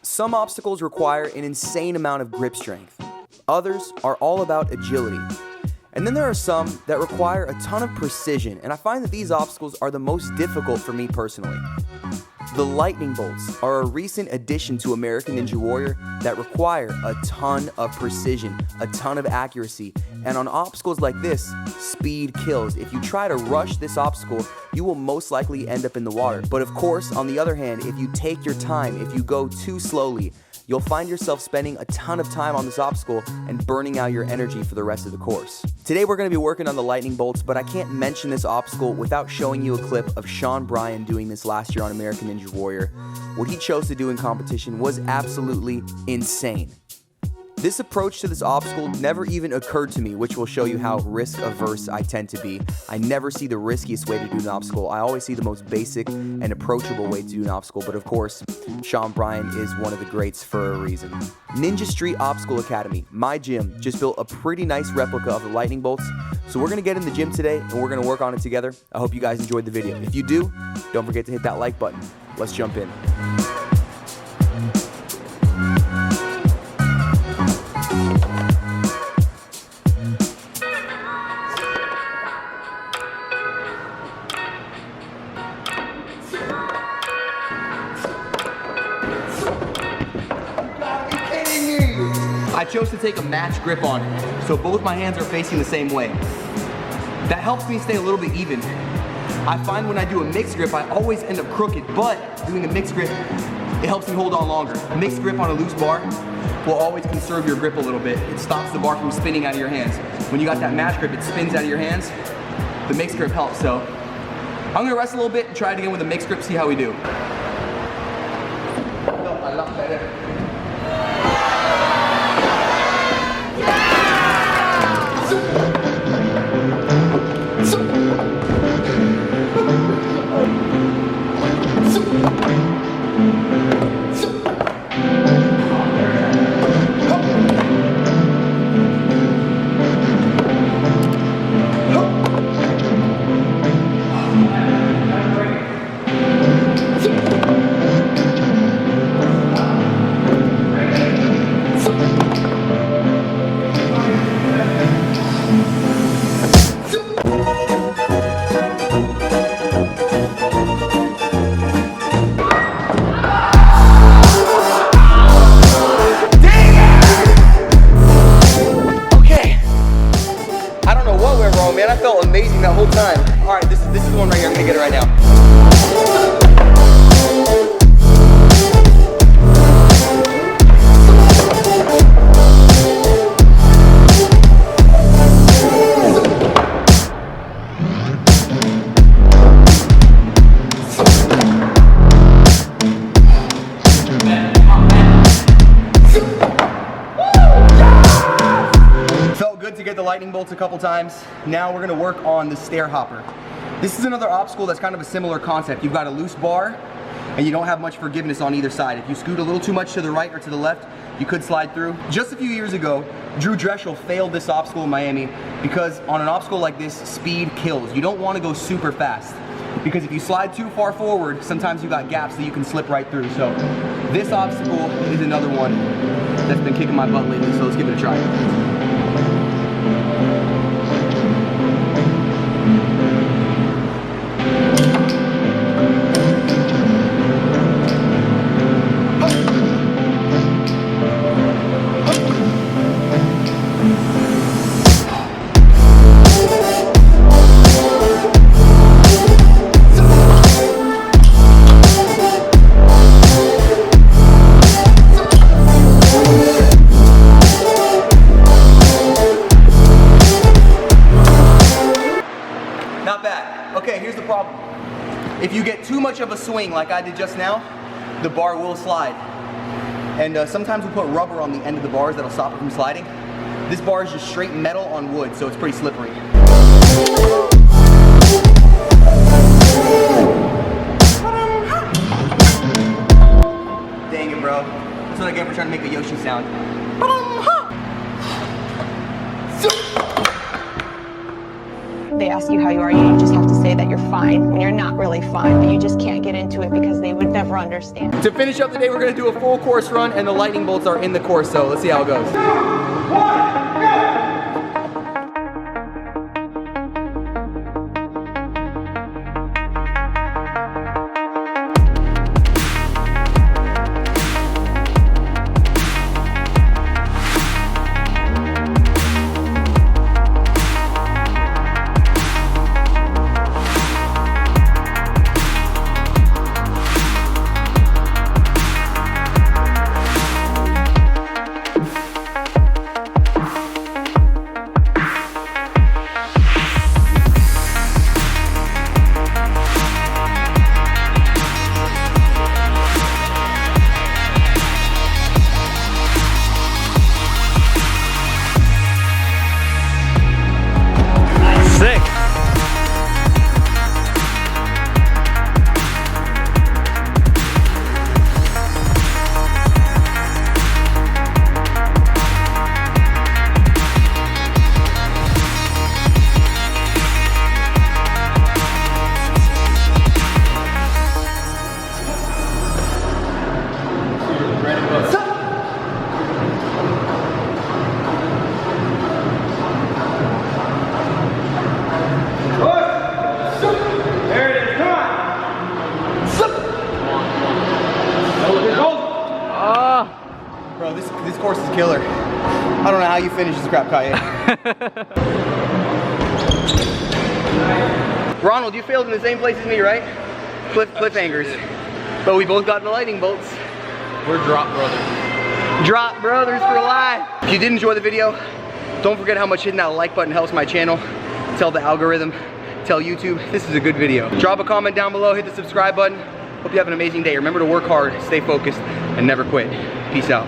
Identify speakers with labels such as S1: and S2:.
S1: Some obstacles require an insane amount of grip strength. Others are all about agility. And then there are some that require a ton of precision, and I find that these obstacles are the most difficult for me personally. The lightning bolts are a recent addition to American Ninja Warrior that require a ton of precision, a ton of accuracy, and on obstacles like this, speed kills. If you try to rush this obstacle, you will most likely end up in the water. But of course, on the other hand, if you take your time, if you go too slowly, you'll find yourself spending a ton of time on this obstacle and burning out your energy for the rest of the course. Today we're going to be working on the lightning bolts, but I can't mention this obstacle without showing you a clip of Sean Bryan doing this last year on American Ninja Warrior. What he chose to do in competition was absolutely insane. This approach to this obstacle never even occurred to me, which will show you how risk averse I tend to be. I never see the riskiest way to do an obstacle. I always see the most basic and approachable way to do an obstacle, but of course, Sean Bryan is one of the greats for a reason. Ninja Street Obstacle Academy, my gym, just built a pretty nice replica of the lightning bolts, so we're gonna get in the gym today and we're gonna work on it together. I hope you guys enjoyed the video. If you do, don't forget to hit that like button. Let's jump in. I chose to take a match grip on it, so both my hands are facing the same way. That helps me stay a little bit even. I find when I do a mixed grip, I always end up crooked, but doing a mixed grip, it helps me hold on longer. A mixed grip on a loose bar will always conserve your grip a little bit. It stops the bar from spinning out of your hands. When you got that match grip, it spins out of your hands. The mixed grip helps, so I'm gonna rest a little bit and try it again with a mixed grip, see how we do. I love that. Man, I felt amazing that whole time. All right, this is the one right here. I'm gonna get it right now. To get the lightning bolts a couple times. Now we're gonna work on the stair hopper. This is another obstacle that's kind of a similar concept. You've got a loose bar and you don't have much forgiveness on either side. If you scoot a little too much to the right or to the left, you could slide through. Just a few years ago, Drew Dreschel failed this obstacle in Miami because on an obstacle like this, speed kills. You don't want to go super fast because if you slide too far forward, sometimes you got gaps that you can slip right through. So this obstacle is another one that's been kicking my butt lately, so let's give it a try. Not bad. Okay, here's the problem. If you get too much of a swing like I did just now, the bar will slide. And sometimes we put rubber on the end of the bars that'll stop it from sliding. This bar is just straight metal on wood, so it's pretty slippery. Dang it, bro. That's what I get for trying to make a Yoshi sound.
S2: they ask you how you are, you just have to say that you're fine when you're not really fine, but you just can't get into it because they would never understand.
S1: To finish up the day, we're gonna do a full course run, and the lightning bolts are in the course, so let's see how it goes. 2, 1, go! Bro, this course is killer. I don't know how you finish this crap, Kanye. Ronald, you failed in the same place as me, right? Cliffhangers. But we both got the lightning bolts.
S3: We're drop brothers.
S1: Drop brothers for life. If you did enjoy the video, don't forget how much hitting that like button helps my channel. Tell the algorithm, tell YouTube, this is a good video. Drop a comment down below, hit the subscribe button. Hope you have an amazing day. Remember to work hard, stay focused, and never quit. Peace out.